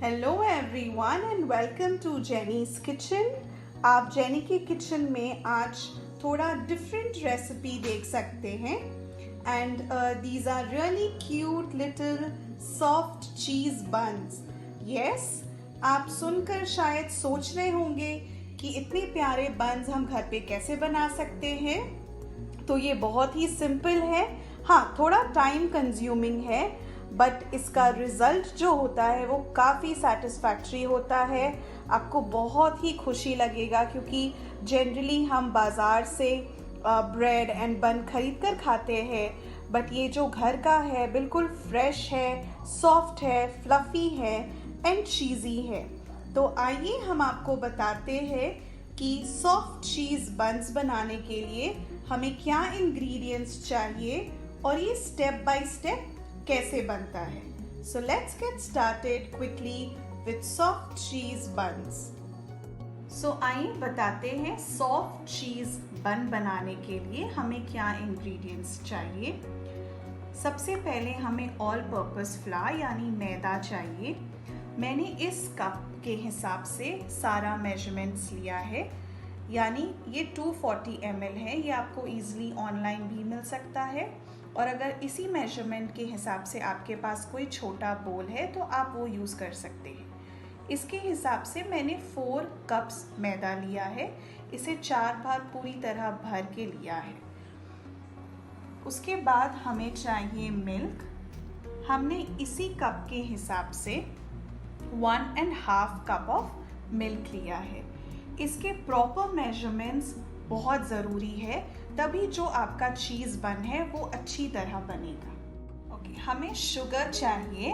Hello everyone and welcome to Jenny's kitchen. आप Jenny के kitchen में आज थोड़ा डिफरेंट रेसिपी देख सकते हैं and these are really cute little soft cheese buns. Yes, आप सुनकर शायद सोच रहे होंगे कि इतने प्यारे बन्स हम घर पे कैसे बना सकते हैं। तो ये बहुत ही सिंपल है। हाँ, थोड़ा टाइम कंज्यूमिंग है बट इसका रिजल्ट जो होता है वो काफ़ी सेटिस्फैक्ट्री होता है। आपको बहुत ही खुशी लगेगा क्योंकि जनरली हम बाज़ार से ब्रेड एंड बन खरीद कर खाते हैं, बट ये जो घर का है बिल्कुल फ्रेश है, सॉफ्ट है, फ्लफ़ी है एंड चीज़ी है। तो आइए हम आपको बताते हैं कि सॉफ्ट चीज़ बन्स बनाने के लिए हमें क्या इंग्रेडिएंट्स चाहिए और ये स्टेप बाय स्टेप कैसे बनता है। So let's get started quickly with soft cheese buns. सो आइए बताते हैं सॉफ्ट चीज बन बनाने के लिए हमें क्या इंग्रेडिएंट्स चाहिए। सबसे पहले हमें ऑल पर्पस फ्लावर यानी मैदा चाहिए। मैंने इस कप के हिसाब से सारा मेजरमेंट्स लिया है, यानी ये 240 ml है। ये आपको ईजिली ऑनलाइन भी मिल सकता है और अगर इसी मेजरमेंट के हिसाब से आपके पास कोई छोटा बोल है तो आप वो यूज़ कर सकते हैं। इसके हिसाब से मैंने 4 कप्स मैदा लिया है। इसे 4 बार पूरी तरह भर के लिया है। उसके बाद हमें चाहिए मिल्क। हमने इसी कप के हिसाब से 1.5 कप ऑफ मिल्क लिया है। इसके प्रॉपर मेजरमेंट्स बहुत ज़रूरी है, तभी जो आपका चीज़ बन है वो अच्छी तरह बनेगा। ओके, हमें शुगर चाहिए।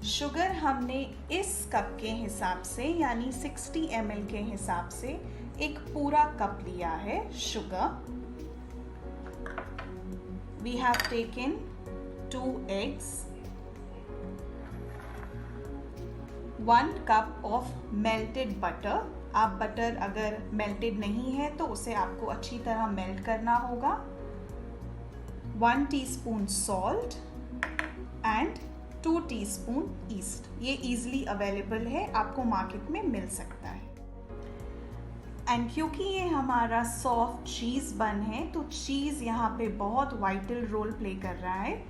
शुगर हमने इस कप के हिसाब से यानी 60 ml के हिसाब से एक पूरा कप लिया है sugar. We have taken 2 eggs, 1 cup of melted butter। आप बटर अगर मेल्टेड नहीं है तो उसे आपको अच्छी तरह मेल्ट करना होगा। 1 teaspoon salt and 2 teaspoon east. ये इजीली अवेलेबल है, आपको मार्केट में मिल सकता है। एंड क्योंकि ये हमारा सॉफ्ट चीज़ बन है तो चीज़ यहाँ पे बहुत वाइटल रोल प्ले कर रहा है।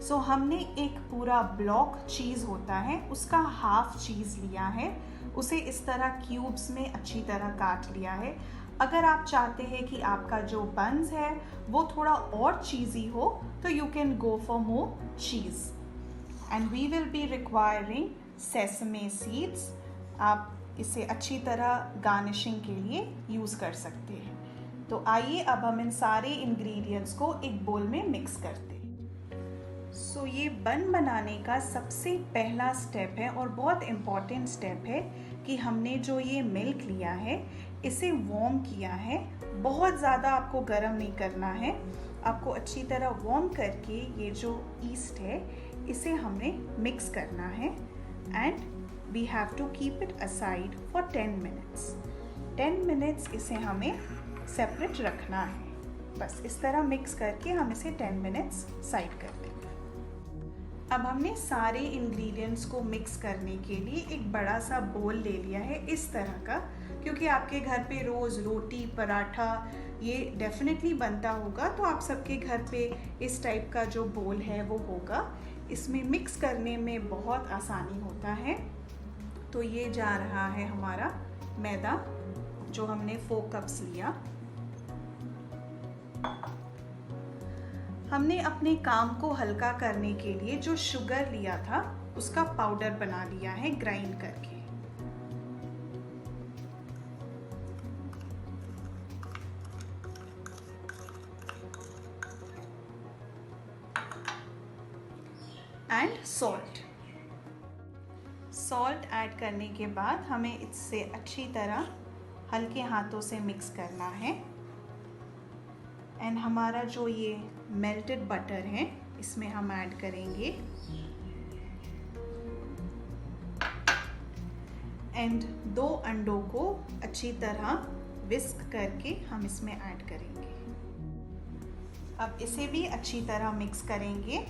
सो हमने एक पूरा ब्लॉक चीज़ होता है उसका हाफ चीज़ लिया है, उसे इस तरह क्यूब्स में अच्छी तरह काट लिया है। अगर आप चाहते हैं कि आपका जो बन्स है वो थोड़ा और चीज़ी हो तो you can go for more cheese. And we will be requiring sesame seeds. आप इसे अच्छी तरह गार्निशिंग के लिए यूज़ कर सकते हैं। तो आइए अब हम इन सारे इंग्रेडिएंट्स को एक बोल में मिक्स करते हैं। सो ये बन बनाने का सबसे पहला स्टेप है और बहुत इम्पॉर्टेंट स्टेप है कि हमने जो ये मिल्क लिया है इसे वार्म किया है। बहुत ज़्यादा आपको गर्म नहीं करना है, आपको अच्छी तरह वार्म करके ये जो ईस्ट है इसे हमने मिक्स करना है। And we have to keep it aside for 10 minutes. 10 minutes इसे हमें सेपरेट रखना है। बस इस तरह मिक्स करके हम इसे 10 मिनट्स साइड कर देंगे। अब हमने सारे इंग्रेडिएंट्स को मिक्स करने के लिए एक बड़ा सा बोल ले लिया है इस तरह का, क्योंकि आपके घर पे रोज़ रोटी पराठा ये डेफिनेटली बनता होगा, तो आप सबके घर पे इस टाइप का जो बोल है वो होगा। इसमें मिक्स करने में बहुत आसानी होता है। तो ये जा रहा है हमारा मैदा जो हमने 4 कप्स लिया। हमने अपने काम को हल्का करने के लिए जो शुगर लिया था उसका पाउडर बना लिया है ग्राइंड करके। एंड सॉल्ट ऐड करने के बाद हमें इससे अच्छी तरह हल्के हाथों से मिक्स करना है। एंड हमारा जो ये मेल्टेड बटर है इसमें हम ऐड करेंगे एंड 2 अंडों को अच्छी तरह विस्क करके हम इसमें ऐड करेंगे। अब इसे भी अच्छी तरह मिक्स करेंगे।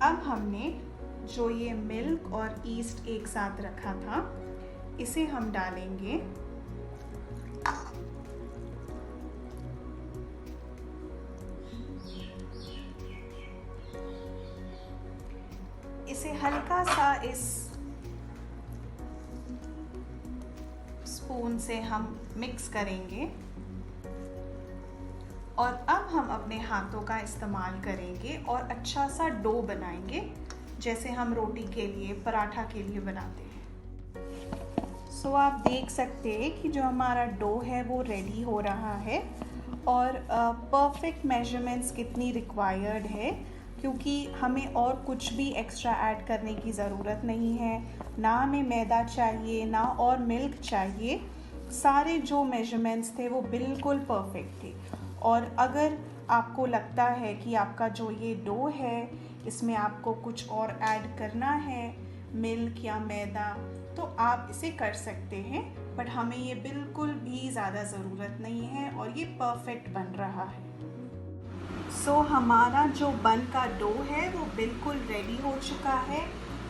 अब हमने जो ये मिल्क और ईस्ट एक साथ रखा था इसे हम डालेंगे। इसे हल्का सा इस स्पून से हम मिक्स करेंगे और अब हम अपने हाथों का इस्तेमाल करेंगे और अच्छा सा डो बनाएंगे, जैसे हम रोटी के लिए, पराठा के लिए बनाते हैं। सो आप देख सकते हैं कि जो हमारा डो है वो रेडी हो रहा है और परफेक्ट मेजरमेंट्स कितनी रिक्वायर्ड है, क्योंकि हमें और कुछ भी एक्स्ट्रा ऐड करने की ज़रूरत नहीं है। ना हमें मैदा चाहिए ना और मिल्क चाहिए। सारे जो मेजरमेंट्स थे वो बिल्कुल परफेक्ट थे। और अगर आपको लगता है कि आपका जो ये डो है इसमें आपको कुछ और ऐड करना है, मिल्क या मैदा, तो आप इसे कर सकते हैं, बट हमें ये बिल्कुल भी ज़्यादा ज़रूरत नहीं है और ये परफेक्ट बन रहा है। सो हमारा जो बन का डो है वो बिल्कुल रेडी हो चुका है,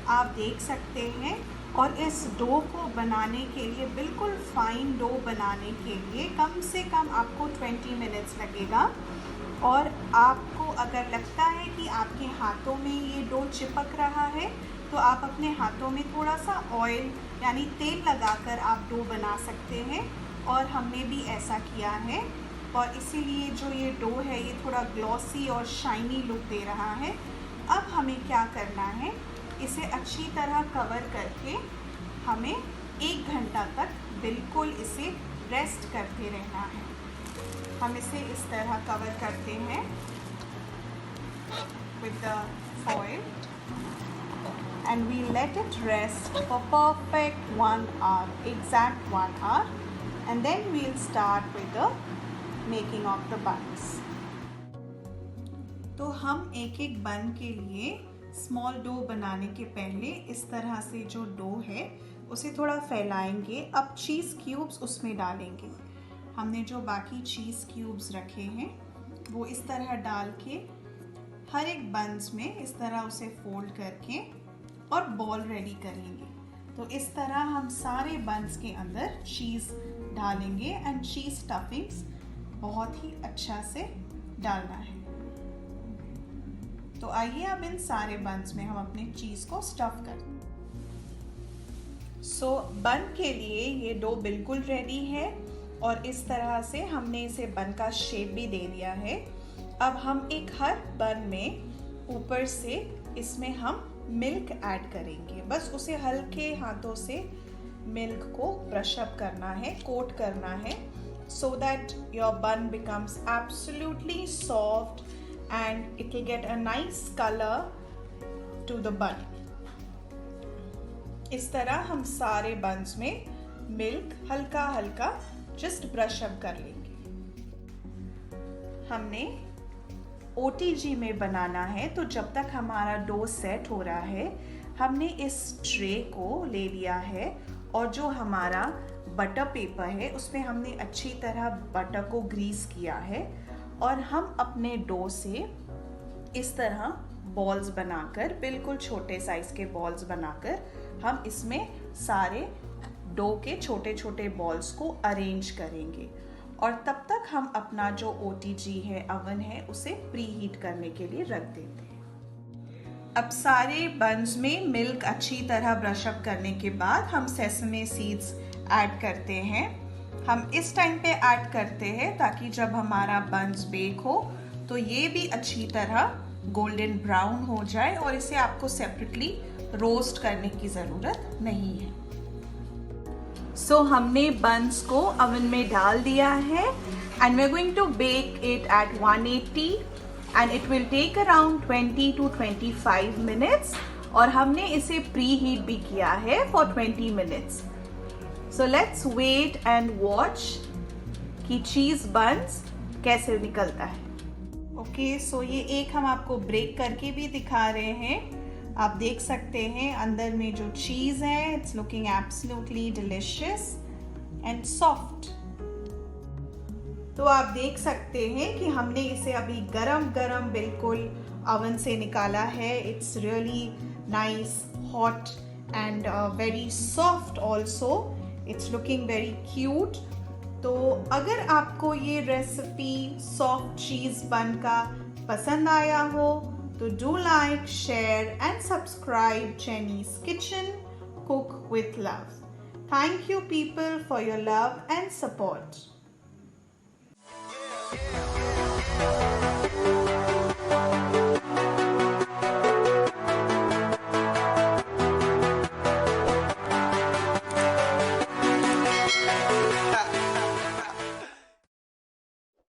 आप देख सकते हैं। और इस डो को बनाने के लिए, बिल्कुल फाइन डो बनाने के लिए कम से कम आपको 20 मिनट्स लगेगा। और आपको अगर लगता है कि आपके हाथों में ये डो चिपक रहा है तो आप अपने हाथों में थोड़ा सा ऑयल यानी तेल लगाकर आप डो बना सकते हैं, और हमने भी ऐसा किया है। और इसीलिए जो ये डो है ये थोड़ा ग्लॉसी और शाइनी लुक दे रहा है। अब हमें क्या करना है, इसे अच्छी तरह कवर करके हमें 1 घंटा तक बिल्कुल इसे रेस्ट करते रहना है। हम इसे इस तरह कवर करते हैं with the foil and we let it rest for perfect 1 hour, exact 1 hour, and then we'll start with the making of the buns. तो हम एक एक बन के लिए स्मॉल डो बनाने के पहले इस तरह से जो डो है उसे थोड़ा फैलाएंगे। अब चीज़ क्यूब्स उसमें डालेंगे। हमने जो बाकी चीज़ क्यूब्स रखे हैं वो इस तरह डाल के हर एक बंस में इस तरह उसे फोल्ड करके और बॉल रेडी करेंगे। तो इस तरह हम सारे बंस के अंदर चीज़ डालेंगे एंड चीज़ स्टफिंग्स बहुत ही अच्छा से डालना है। तो आइए अब इन सारे बंस में हम अपने चीज़ को स्टफ करते हैं। सो बन के लिए ये डो बिल्कुल रेडी है और इस तरह से हमने इसे बन का शेप भी दे दिया है। अब हम एक हर बन में ऊपर से इसमें हम मिल्क ऐड करेंगे। बस उसे हल्के हाथों से मिल्क को ब्रश अप करना है, कोट करना है, so that your bun becomes absolutely soft and it will get a nice color to the bun. इस तरह हम सारे बंस में मिल्क हल्का हल्का जस्ट ब्रश अप कर लेंगे। हमने OTG में बनाना है, तो जब तक हमारा डो सेट हो रहा है हमने इस ट्रे को ले लिया है और जो हमारा बटर पेपर है उसमें हमने अच्छी तरह बटर को ग्रीस किया है और हम अपने डो से इस तरह बॉल्स बनाकर, बिल्कुल छोटे साइज के बॉल्स बनाकर हम इसमें सारे डो के छोटे छोटे बॉल्स को अरेंज करेंगे। और तब तक हम अपना जो OTG है, अवन है, उसे प्री हीट करने के लिए रख देते हैं। अब सारे बंस में मिल्क अच्छी तरह ब्रश अप करने के बाद हम सेसमे सीड्स ऐड करते हैं। हम इस टाइम पे ऐड करते हैं ताकि जब हमारा बंस बेक हो तो ये भी अच्छी तरह गोल्डन ब्राउन हो जाए और इसे आपको सेपरेटली रोस्ट करने की ज़रूरत नहीं है। सो हमने बंस को अवन में डाल दिया है and we are going to bake it at 180 and it will take around 20 to 25 minutes और हमने इसे प्री हीट भी किया है for 20 minutes. So let's wait and watch कि चीज़ बंस कैसे निकलता है। ओके, सो ये एक हम आपको ब्रेक करके भी दिखा रहे हैं। आप देख सकते हैं अंदर में जो चीज़ है, it's looking absolutely delicious and soft. तो आप देख सकते हैं कि हमने इसे अभी गरम गरम बिल्कुल oven से निकाला है. It's really nice, hot and very soft also. It's looking very cute. तो अगर आपको ये रेसिपी सॉफ्ट चीज़ बन का पसंद आया हो तो do like, share and subscribe Jenny's Kitchen, Cook with Love. Thank you people for your love and support.